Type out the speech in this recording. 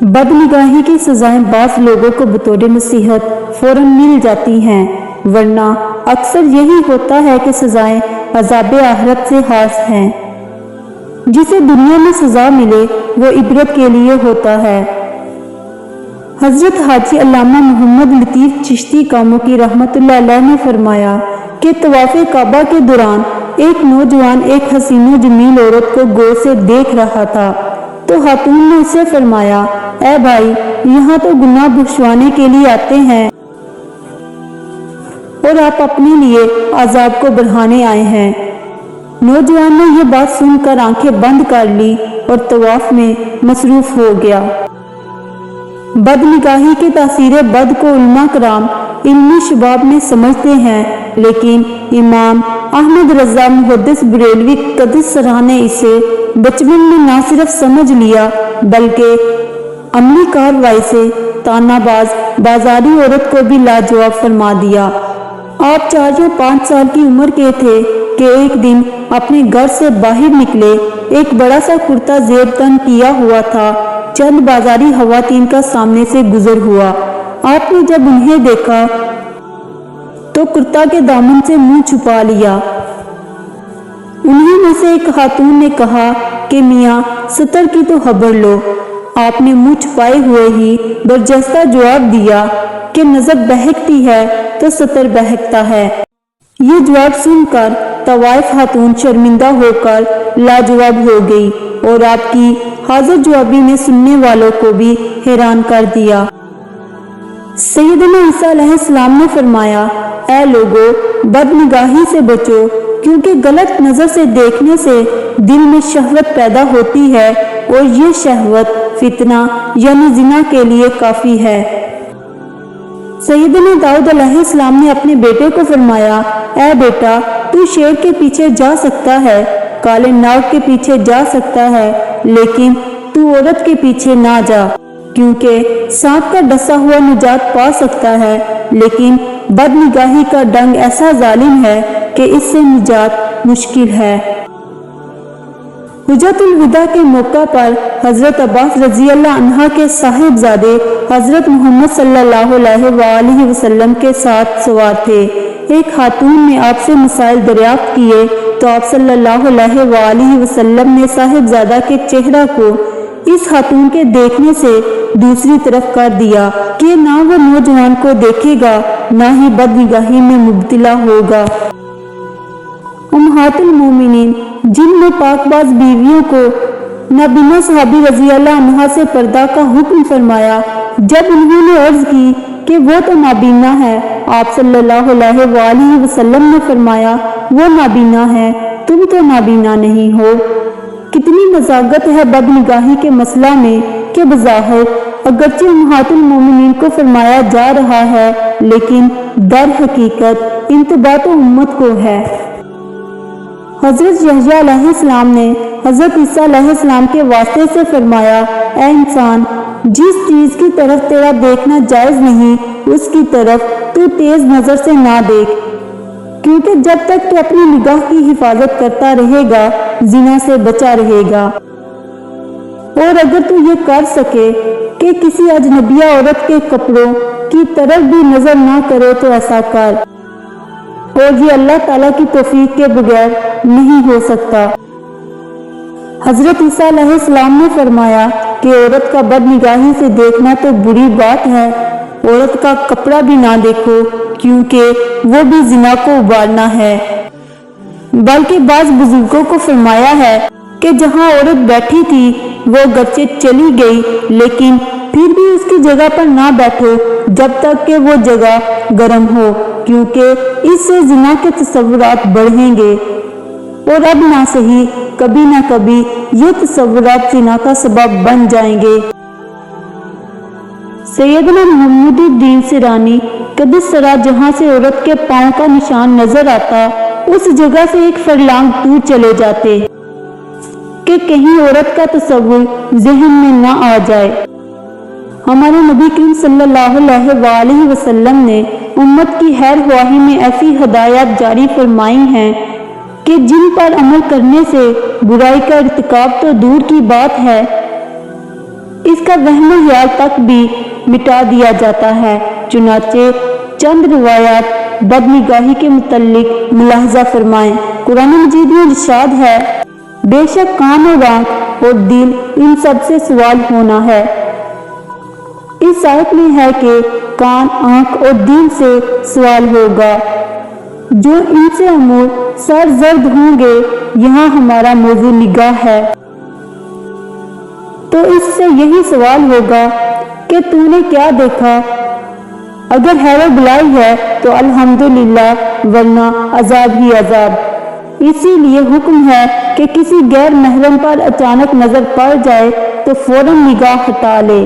بدنگاہی کی سزائیں بعض لوگوں کو بطور نصیحت فوراً مل جاتی ہیں، ورنہ اکثر یہی ہوتا ہے کہ سزائیں عذاب آخرت سے خاص ہیں۔ جسے دنیا میں سزا ملے وہ عبرت کے لیے ہوتا ہے۔ حضرت حاجی علامہ محمد لطیف چشتی کاموکی رحمۃ اللہ علیہ نے فرمایا کہ طواف کعبہ کے دوران ایک نوجوان ایک حسین و جمیل عورت کو غور سے دیکھ رہا تھا، تو خاتون نے اسے فرمایا، اے بھائی، یہاں تو گناہ بخشوانے کے لیے آتے ہیں اور آپ اپنے لیے عذاب کو بڑھانے آئے ہیں۔ نوجوان نے یہ بات سن کر آنکھیں بند کر لی اور طواف میں مصروف ہو گیا۔ بدنگاہی کی تاثیر بد کو علماء کرام علمی شباب میں سمجھتے ہیں، لیکن امام احمد رضا محدث بریلوی قدس سرہ نے اسے بچپن میں نہ صرف سمجھ لیا بلکہ عملی کارروائی سے طعنہ باز بازاری عورت کو بھی لاجواب فرما دیا۔ آپ 4 یا 5 سال کی عمر کے تھے کہ ایک دن اپنے گھر سے باہر نکلے، ایک بڑا سا کرتا زیب تن کیا ہوا تھا، چند بازاری خواتین کا سامنے سے گزر ہوا۔ آپ نے جب انہیں دیکھا تو کرتا کے دامن سے منہ چھپا لیا۔ انہیں میں سے ایک خاتون نے کہا کہ میاں ستر کی تو خبر لو۔ آپ نے منہ چھپائے ہوئے ہی برجستہ جواب دیا کہ نظر بہکتی ہے تو ستر بہکتا ہے۔ یہ جواب سن کر طوائف خاتون شرمندہ ہو کر لاجواب ہو گئی اور آپ کی حاضر جوابی نے سننے والوں کو بھی حیران کر دیا۔ سیدنا عیسیٰ علیہ السلام نے فرمایا، اے لوگو، بدنگاہی سے بچو، کیونکہ غلط نظر سے دیکھنے سے دل میں شہوت پیدا ہوتی ہے اور یہ شہوت فتنہ یعنی زنا کے لیے کافی ہے۔ سیدنا داؤد علیہ السلام نے اپنے بیٹے کو فرمایا، اے بیٹا، تو شیر کے پیچھے جا سکتا ہے، کالے ناگ کے پیچھے جا سکتا ہے، لیکن تو عورت کے پیچھے نہ جا، کیونکہ سانپ کا ڈسا ہوا نجات پا سکتا ہے، لیکن بدنگاہی کا ڈنگ ایسا ظالم ہے کہ اس سے نجات مشکل ہے۔ حجۃ الوداع کے موقع پر حضرت عباس رضی اللہ عنہ کے صاحبزادے حضرت محمد صلی اللہ علیہ وآلہ وسلم کے ساتھ سوار تھے۔ ایک خاتون نے آپ سے مسائل دریافت کیے تو آپ صلی اللہ علیہ وآلہ وسلم نے صاحبزادہ کے چہرہ کو اس خاتون کے دیکھنے سے دوسری طرف کر دیا کہ نہ وہ نوجوان کو دیکھے گا نہ ہی بدنگاہی میں مبتلا ہوگا۔ امہات المومنین، جن میں پاک باز بیویوں کو نابینا صحابی رضی اللہ عنہ سے پردہ کا حکم فرمایا، جب انہوں نے عرض کی کہ وہ تو نابینا ہے، آپ صلی اللہ علیہ وآلہ وسلم نے فرمایا، وہ نابینا ہے، تم تو نابینا نہیں ہو۔ کتنی مذاقت ہے بدنگاہی کے مسئلہ میں کہ بظاہر اگرچہ امہات المومنین کو فرمایا جا رہا ہے، لیکن در حقیقت انتباہ تو امت کو ہے۔ حضرت یحییٰ علیہ السلام نے حضرت عیسیٰ علیہ السلام کے واسطے سے فرمایا، اے انسان، جس چیز کی طرف تیرا دیکھنا جائز نہیں اس کی طرف تو تیز نظر سے نہ دیکھ، کیونکہ جب تک تو اپنی نگاہ کی حفاظت کرتا رہے گا زنا سے بچا رہے گا، اور اگر تو یہ کر سکے کہ کسی اجنبیہ عورت کے کپڑوں کی طرف بھی نظر نہ کرے تو ایسا کر، اور یہ اللہ تعالیٰ کی توفیق کے بغیر نہیں ہو سکتا۔ حضرت عیسیٰ علیہ السلام نے فرمایا کہ عورت کا بدنگاہی سے دیکھنا تو بری بات ہے، عورت کا کپڑا بھی نہ دیکھو، کیونکہ وہ بھی زنا کو ابالنا ہے۔ بلکہ بعض بزرگوں کو فرمایا ہے کہ جہاں عورت بیٹھی تھی وہ اگرچہ چلی گئی لیکن پھر بھی اس کی جگہ پر نہ بیٹھو جب تک کہ وہ جگہ گرم ہو، کیونکہ اس سے زنا کے تصورات بڑھیں گے اور اب نہ صحیح کبھی نہ کبھی یہ تصورات زنا کا سبب بن جائیں گے۔ سیدنا محمد الدین سرانی قدس سرا جہاں سے عورت کے پاؤں کا نشان نظر آتا اس جگہ سے ایک فرلانگ دور چلے جاتے کہ کہیں عورت کا تصور ذہن میں نہ آ جائے۔ ہمارے نبی کریم صلی اللہ علیہ وآلہ وسلم نے امت کی خیر خواہی میں ایسی ہدایات جاری فرمائی ہیں کہ جن پر عمل کرنے سے برائی کا ارتکاب تو دور کی بات ہے، اس کا وہم و خیال تک بھی مٹا دیا جاتا ہے۔ چنانچہ چند روایات بدنگاہی کے متعلق ملاحظہ فرمائیں۔ قرآن مجید میں ارشاد ہے، بے شک کان اور آنکھ اور دل ان سب سے سوال ہونا ہے۔ اس آیت میں ہے کہ کان، آنکھ اور دل سے سوال ہوگا، جو ان سے امور سرزد ہوں گے۔ یہاں ہمارا موضوع نگاہ ہے، تو اس سے یہی سوال ہوگا کہ تو نے کیا دیکھا؟ اگر خیر و بھلائی ہے تو الحمدللہ، ورنہ عذاب ہی عذاب۔ اسی لیے حکم ہے کہ کسی غیر محرم پر اچانک نظر پڑ جائے تو فوراً نگاہ ہٹا لے۔